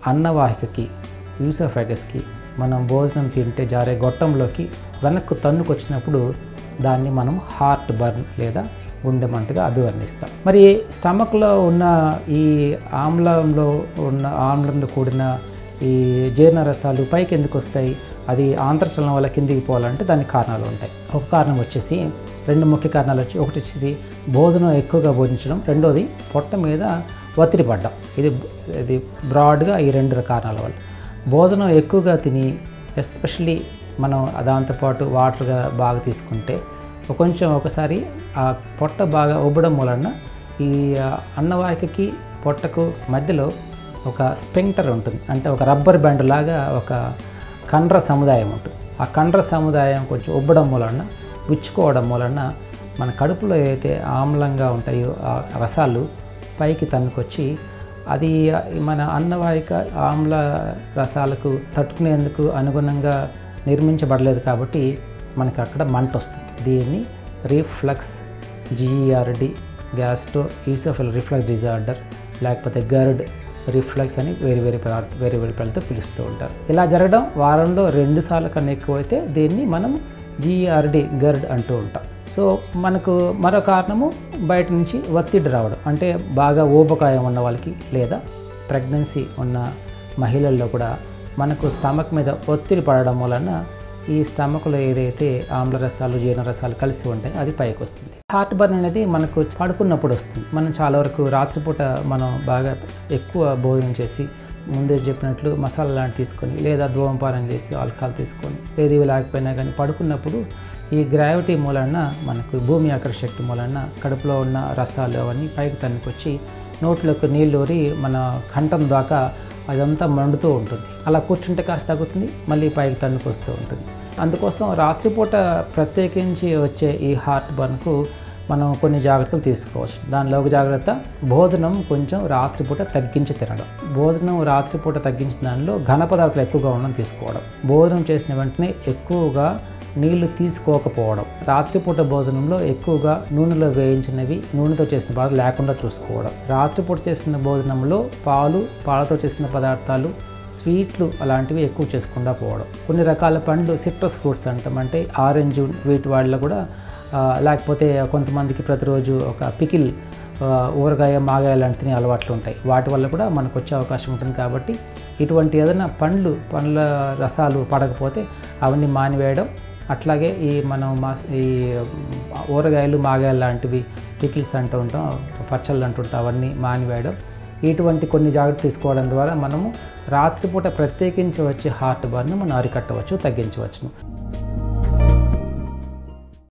అన్నవాహికకి యూసోఫాగస్కి మనం భోజనం తింటే జారే గొట్టంలోకి వెనక్కు తన్నుకొచ్చినప్పుడు దాన్ని మనం హార్ట్ బర్న్ లేదా గుండె మంటగా అభివర్ణిస్తాం. మరి స్టమక్లో ఉన్న ఈ ఆమ్లంతో కూడిన ఈ జీర్ణరసాలు పైకి ఎందుకు వస్తాయి, అది ఆంత్రచలనం వల్ల కిందికి పోవాలంటే దానికి కారణాలు ఉంటాయి. ఒక కారణం వచ్చేసి, రెండు ముఖ్య కారణాలు వచ్చి, ఒకటి వచ్చేసి భోజనం ఎక్కువగా భోజించడం, రెండోది పొట్ట మీద ఒత్తిడి పడ్డం. ఇది బ్రాడ్గా ఈ రెండు కారణాల వల్ల. భోజనం ఎక్కువగా తిని ఎస్పెషల్లీ మనం దాంతోపాటు వాటర్గా బాగా తీసుకుంటే కొంచెం ఒకసారి ఆ పొట్ట బాగా ఉబ్బడం వలన ఈ అన్నవాహికకి పొట్టకు మధ్యలో ఒక స్పెంక్టర్ ఉంటుంది, అంటే ఒక రబ్బర్ బ్యాండ్ లాగా ఒక కండ్ర సముదాయం ఉంటుంది. ఆ కండ్ర సముదాయం కొంచెం ఉబ్బడం వలన, విచ్చుకోవడం వలన మన కడుపులో ఏదైతే ఆమ్లంగా ఉంటాయో ఆ రసాలు పైకి తన్నుకొచ్చి అది మన అన్నవాహిక ఆమ్ల రసాలకు తట్టుకునేందుకు అనుగుణంగా నిర్మించబడలేదు కాబట్టి మనకి అక్కడ మంట వస్తుంది. దీన్ని reflux, GERD, gastro oesophageal reflux disorder, లేకపోతే గర్డ్ రిఫ్లక్స్ అని వేరే పేర్లతో పిలుస్తూ ఉంటారు. ఇలా జరగడం వారంలో 2 సార్లు కన్నా ఎక్కువైతే దీన్ని మనం GERD గర్డ్ అంటూ ఉంటాం. సో మనకు మరో కారణము బయట నుంచి ఒత్తిడి రావడం, అంటే బాగా ఊబకాయం ఉన్న వాళ్ళకి లేదా ప్రెగ్నెన్సీ ఉన్న మహిళల్లో కూడా మనకు స్టమక్ మీద ఒత్తిడి పడడం వలన ఈ స్టమక్లో ఏదైతే ఆమ్లరసాలు జీర్ణరసాలు కలిసి ఉంటాయో అది పైకి వస్తుంది. హార్ట్ బర్న్ అనేది మనకు పడుకున్నప్పుడు వస్తుంది. మనం చాలా వరకు రాత్రిపూట మనం బాగా ఎక్కువ భోజనం చేసి ముందే చెప్పినట్లు మసాలా లాంటి తీసుకొని లేదా ధూమపానం చేసి ఆల్కహాల్ తీసుకొని లేదా ఇవి లేకపోయినా కానీ పడుకున్నప్పుడు ఈ గ్రావిటీ మూలన మనకు భూమి ఆకర్షణ శక్తి మూలన కడుపులో ఉన్న రసాలు అవన్నీ పైకి తన్నుకొచ్చి నోట్లోకి నీళ్ళు ఊరి మన కంఠం దాకా అదంతా మండుతూ ఉంటుంది. అలా కూర్చుంటే కాస్త తగ్గుతుంది, మళ్ళీ పైకి తన్నుకొస్తూ ఉంటుంది. అందుకోసం రాత్రిపూట ప్రత్యేకించి వచ్చే ఈ హార్ట్ బర్న్కు మనం కొన్ని జాగ్రత్తలు తీసుకోవచ్చు. దానిలో ఒక జాగ్రత్త, భోజనం కొంచెం రాత్రిపూట తగ్గించి తినడం. భోజనం రాత్రిపూట తగ్గించిన దానిలో ఘన పదార్థాలు ఎక్కువగా ఉండడం తీసుకోవడం. భోజనం చేసిన వెంటనే ఎక్కువగా నీళ్లు తీసుకోకపోవడం. రాత్రిపూట భోజనంలో ఎక్కువగా నూనెలో వేయించినవి, నూనెతో చేసిన పదార్థాలు లేకుండా చూసుకోవడం. రాత్రిపూట చేసిన భోజనంలో పాలతో చేసిన పదార్థాలు, స్వీట్లు అలాంటివి ఎక్కువ చేసుకుండా పోవడం. కొన్ని రకాల పండ్లు, సిట్రస్ ఫ్రూట్స్ అంటాం, అంటే ఆరెంజ్, వీటి వాళ్ళలో కూడా లేకపోతే కొంతమందికి ప్రతిరోజు ఒక పికిల్, ఊరగాయ, మాగాయ లాంటి తినే అలవాట్లు ఉంటాయి. వాటి వల్ల కూడా మనకు వచ్చే అవకాశం ఉంటుంది. కాబట్టి ఇటువంటి ఏదైనా పండ్ల రసాలు పడకపోతే అవన్నీ మానివేయడం. అట్లాగే ఈ ఊరగాయలు, మాగాయలు లాంటివి పికిల్స్ అంటూ ఉంటాం, పచ్చళ్ళు అంటుంటాం, అవన్నీ మానివేయడం. ఇటువంటి కొన్ని జాగ్రత్తలు తీసుకోవడం ద్వారా మనము రాత్రిపూట ప్రత్యేకించి వచ్చే హార్ట్ బర్న్ మనం అరికట్టవచ్చు, తగ్గించవచ్చును.